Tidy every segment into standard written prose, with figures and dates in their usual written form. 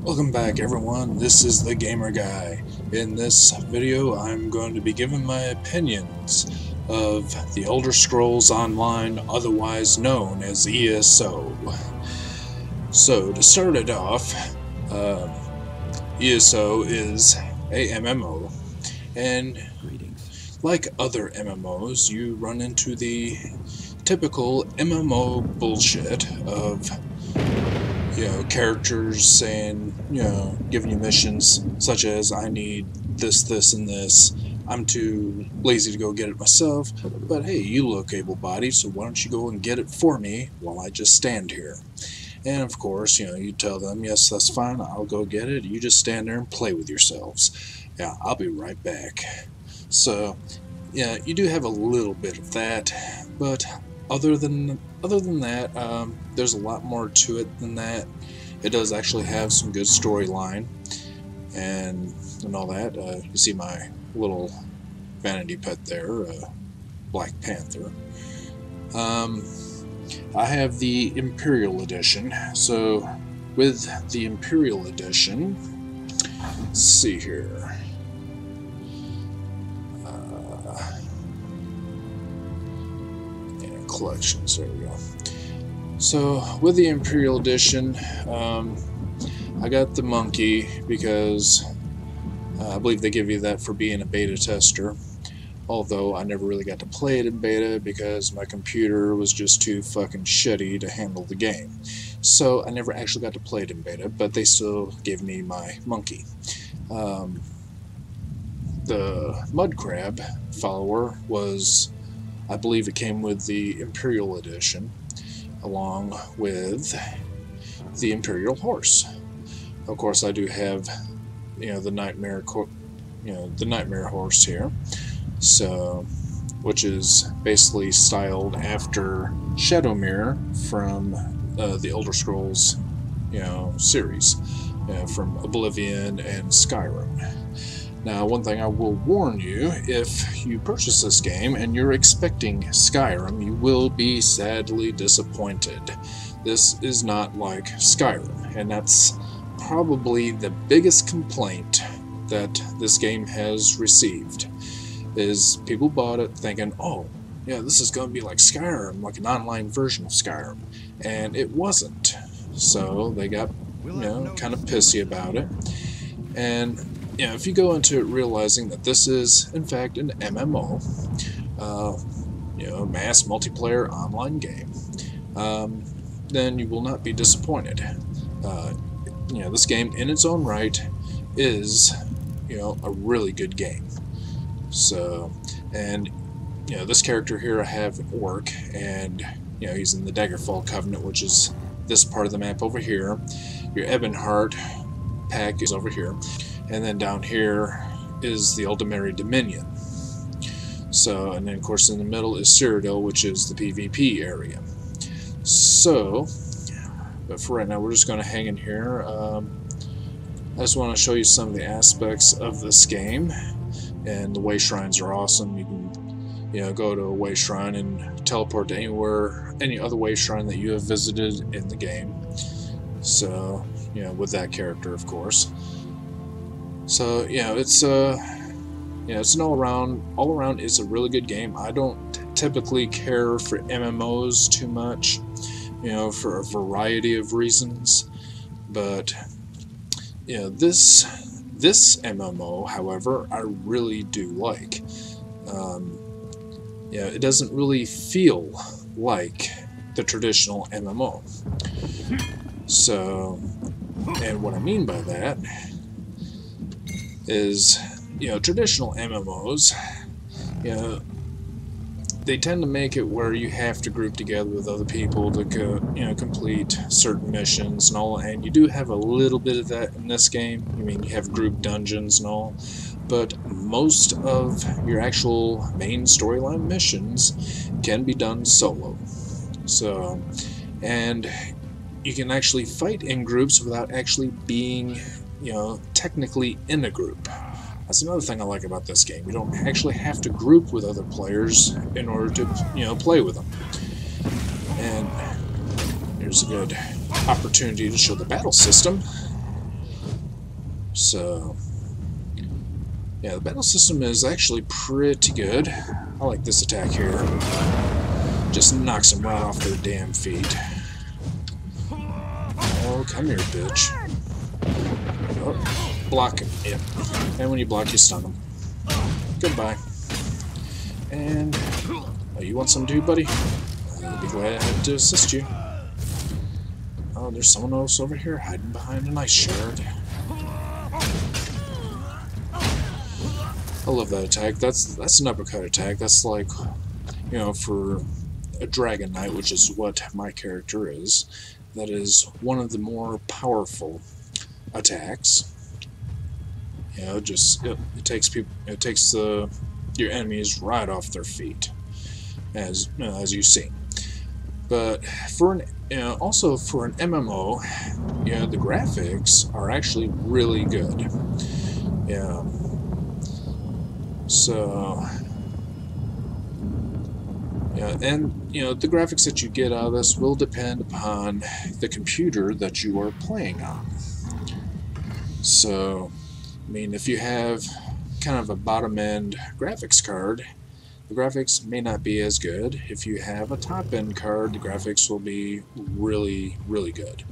Welcome back everyone, this is the Gamer Guy. In this video I'm going to be giving my opinions of the Elder Scrolls Online, otherwise known as ESO. So to start it off, ESO is a MMO, and like other MMOs you run into the typical MMO bullshit of characters saying, giving you missions such as, I need this, this, and this. I'm too lazy to go get it myself, but hey, you look able-bodied, so why don't you go and get it for me while I just stand here? And of course, you tell them, yes, that's fine, I'll go get it. You just stand there and play with yourselves. Yeah, I'll be right back. So, yeah, you do have a little bit of that, but other than that, there's a lot more to it than that. It does actually have some good storyline and all that. You see my little vanity pet there, Black Panther. I have the Imperial Edition. So with the Imperial Edition, let's see here. Collections, there we go. So with the Imperial Edition, I got the monkey because I believe they give you that for being a beta tester, although I never really got to play it in beta because my computer was just too fucking shitty to handle the game. So I never actually got to play it in beta, but they still gave me my monkey. The mud crab follower was, I believe it came with the Imperial Edition, along with the Imperial Horse. Of course, I do have, the Nightmare, the Nightmare Horse here. So, which is basically styled after Shadowmere from the Elder Scrolls, series, from Oblivion and Skyrim. Now, one thing I will warn you, if you purchase this game and you're expecting Skyrim, you will be sadly disappointed. This is not like Skyrim, and that's probably the biggest complaint that this game has received, is people bought it thinking, oh, yeah, this is going to be like Skyrim, like an online version of Skyrim, and it wasn't. So they got, kind of pissy about it, and if you go into it realizing that this is, in fact, an MMO, mass multiplayer online game, then you will not be disappointed. This game, in its own right, is, a really good game. So, and, this character here I have an orc, and, he's in the Daggerfall Covenant, which is this part of the map over here. Your Ebonheart pack is over here. And then down here is the Ultimary Dominion. So, and then of course in the middle is Cyrodiil, which is the PvP area. So, but for right now we're just going to hang in here. I just want to show you some of the aspects of this game. And the way shrines are awesome. You can, go to a way shrine and teleport to anywhere, any other way shrine that you have visited in the game. So, with that character, of course. So, it's it's an all around it's a really good game. I don't typically care for MMOs too much, for a variety of reasons, but this MMO, however, I really do like. It doesn't really feel like the traditional MMO. So, and what I mean by that is, traditional MMOs, they tend to make it where you have to group together with other people to complete certain missions and all, and you do have a little bit of that in this game. I mean, you have group dungeons and all, but most of your actual main storyline missions can be done solo. So, and you can actually fight in groups without actually being technically in a group. That's another thing I like about this game. You don't actually have to group with other players in order to, play with them. And here's a good opportunity to show the battle system. So yeah, the battle system is actually pretty good. I like this attack here. Just knocks them right off their damn feet. Oh, come here, bitch. Oh, block him. Yep. And when you block, you stun them. Goodbye. And oh, you want some too, buddy? I'll be glad to assist you. Oh, there's someone else over here hiding behind an ice shard. I love that attack. That's an uppercut attack. That's like, you know, for a Dragon Knight, which is what my character is. That is one of the more powerful attacks. You know, just it takes people, it takes your enemies right off their feet, as you see. But for an also for an MMO, you know, the graphics are actually really good. Yeah. So yeah, and you know, the graphics that you get out of this will depend upon the computer that you are playing on. So, I mean, if you have kind of a bottom-end graphics card, the graphics may not be as good. If you have a top-end card, the graphics will be really, really good.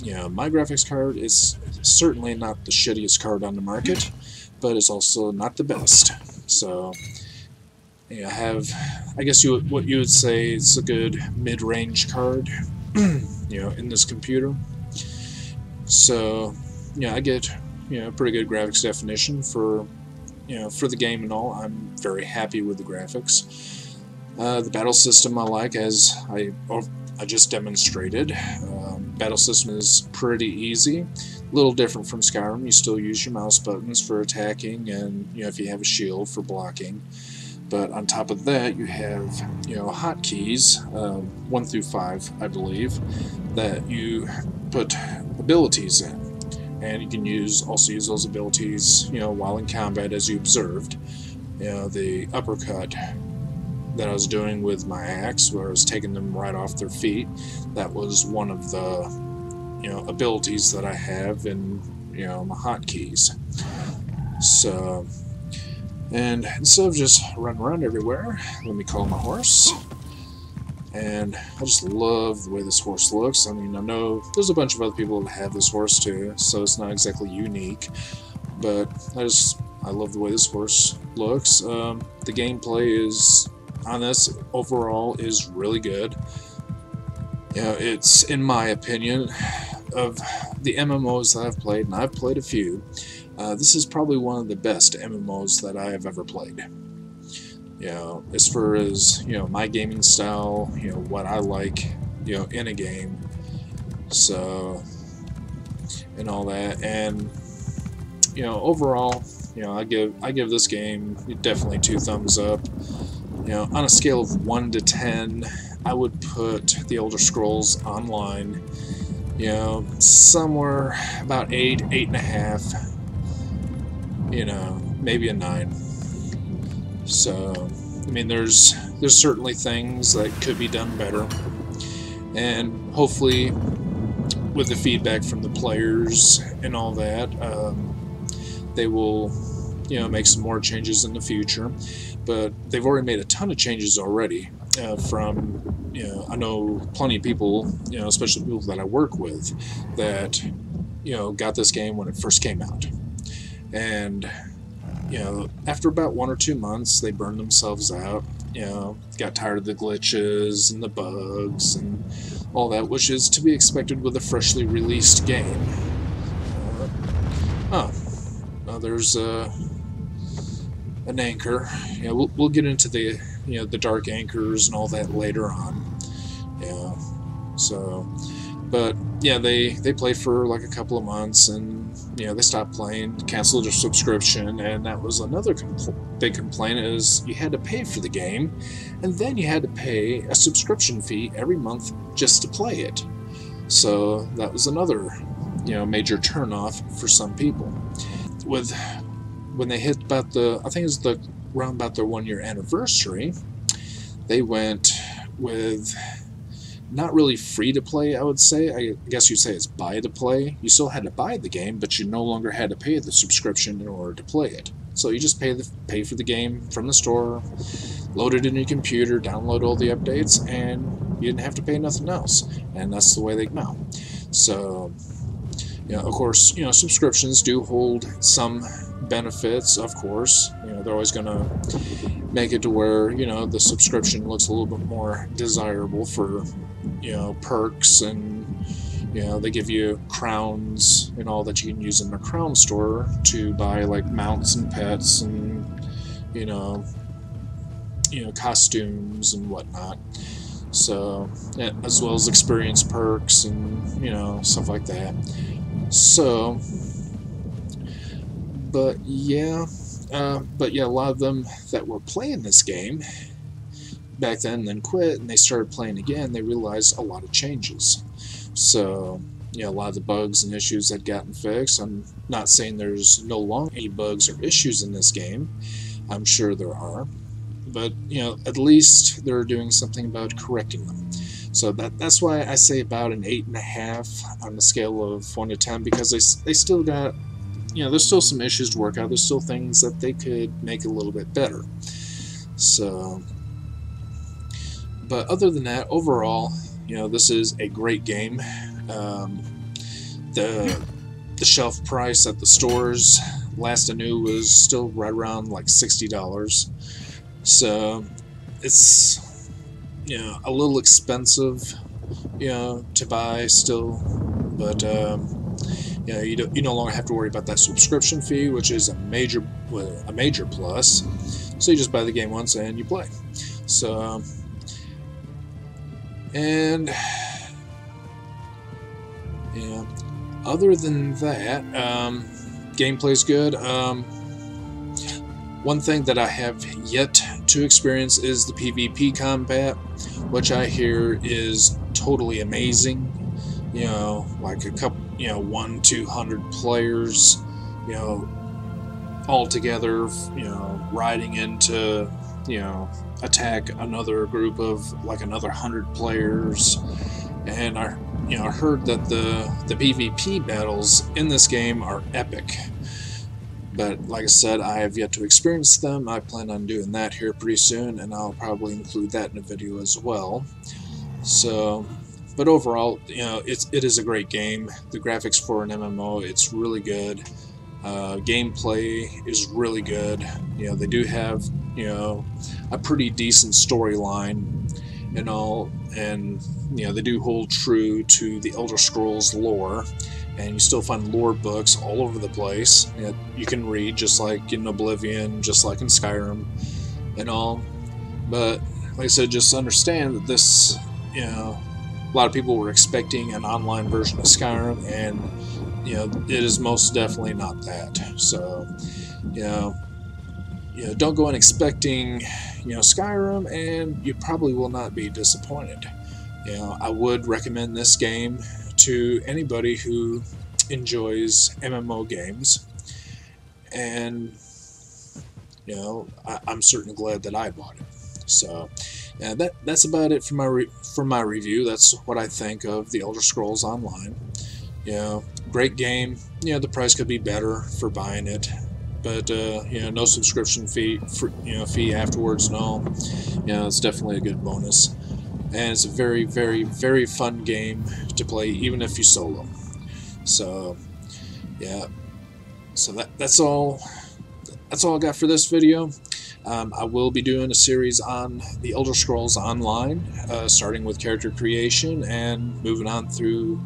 You know, my graphics card is certainly not the shittiest card on the market, but it's also not the best. So, you know, I guess what you would say is a good mid-range card, you know, in this computer. So, yeah, I get, you know, pretty good graphics definition for, you know, for the game and all. I'm very happy with the graphics. The battle system I like, as I just demonstrated. Battle system is pretty easy. A little different from Skyrim. You still use your mouse buttons for attacking, and you know, if you have a shield, for blocking. But on top of that, you have, you know, hotkeys, 1 through 5, I believe, that you put abilities in. And you can also use those abilities, you know, while in combat, as you observed. You know, the uppercut that I was doing with my axe, where I was taking them right off their feet, that was one of the, you know, abilities that I have in, you know, my hotkeys. So, and instead of just running around everywhere, let me call my horse. And I just love the way this horse looks. I mean, I know there's a bunch of other people that have this horse too, so it's not exactly unique. But I love the way this horse looks. The gameplay is, on this, overall, is really good. You know, it's, in my opinion, of the MMOs that I've played, and I've played a few, this is probably one of the best MMOs that I have ever played. You know, as far as, you know, my gaming style, you know, what I like, you know, in a game, so, and all that, and, you know, overall, you know, I give this game definitely 2 thumbs up. You know, on a scale of 1 to 10, I would put The Elder Scrolls Online, you know, somewhere about 8, 8.5, you know, maybe a 9. So, I mean, there's certainly things that could be done better, and hopefully, with the feedback from the players and all that, they will, you know, make some more changes in the future. But they've already made a ton of changes already. From, you know, I know plenty of people, you know, especially people that I work with, that, you know, got this game when it first came out, and, you know, after about 1 or 2 months, they burned themselves out. You know, got tired of the glitches and the bugs and all that, which is to be expected with a freshly released game. There's an anchor. You know, we'll get into the, you know, the dark anchors and all that later on. Yeah. So, but yeah, they played for like a couple of months, and you know, they stopped playing, canceled their subscription, and that was another big complaint, is you had to pay for the game, and then you had to pay a subscription fee every month just to play it. So that was another, you know, major turnoff for some people. When they hit about I think it was around about their 1-year anniversary, they went with, not really free to play, I would say. I guess you'd say it's buy to play. You still had to buy the game, but you no longer had to pay the subscription in order to play it. So you just pay for the game from the store, load it in your computer, download all the updates, and you didn't have to pay nothing else. And that's the way they come out. So, of course, subscriptions do hold some benefits, of course. They're always going to make it to where, the subscription looks a little bit more desirable for, perks, and, they give you crowns and all that you can use in the crown store to buy, like, mounts and pets and, costumes and whatnot. So, yeah, as well as experience perks and, stuff like that. So, but yeah, a lot of them that were playing this game back then quit, and they started playing again. They realized a lot of changes. So, a lot of the bugs and issues had gotten fixed. I'm not saying there's no longer any bugs or issues in this game. I'm sure there are. But, at least they're doing something about correcting them. So that's why I say about an 8.5 on the scale of 1 to 10, because they still got, there's still some issues to work out. There's still things that they could make a little bit better. So, but other than that, overall, this is a great game. The shelf price at the stores last I knew was still right around like $60. So it's a little expensive to buy still, but you no longer have to worry about that subscription fee, which is a major plus. So you just buy the game once and you play. So, and other than that, gameplay's good. One thing that I have yet to experience is the PvP combat, which I hear is totally amazing. Like a couple, 100-200 players, all together, riding into, attack another group of like another 100 players. And I heard that the PvP battles in this game are epic. But like I said, I have yet to experience them. I plan on doing that here pretty soon, and I'll probably include that in a video as well. So, but overall, it is a great game. The graphics for an MMO, it's really good. Gameplay is really good. They do have a pretty decent storyline and all, and they do hold true to the Elder Scrolls lore. And you still find lore books all over the place. You can read, just like in Oblivion, just like in Skyrim, and all. But like I said, just understand that this, a lot of people were expecting an online version of Skyrim, and it is most definitely not that. So, don't go in expecting, Skyrim, and you probably will not be disappointed. I would recommend this game to anybody who enjoys MMO games, and I'm certainly glad that I bought it. So, that's about it for my review. That's what I think of the Elder Scrolls Online. Great game. The price could be better for buying it, but no subscription fee afterwards. No, it's definitely a good bonus. And it's a very, very, very fun game to play, even if you solo. So, yeah. So that's all I got for this video. I will be doing a series on the Elder Scrolls Online, starting with character creation and moving on through,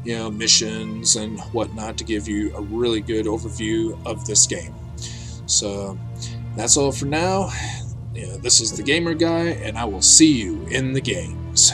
missions and whatnot, to give you a really good overview of this game. So that's all for now. This is the Gamer Guy, and I will see you in the games.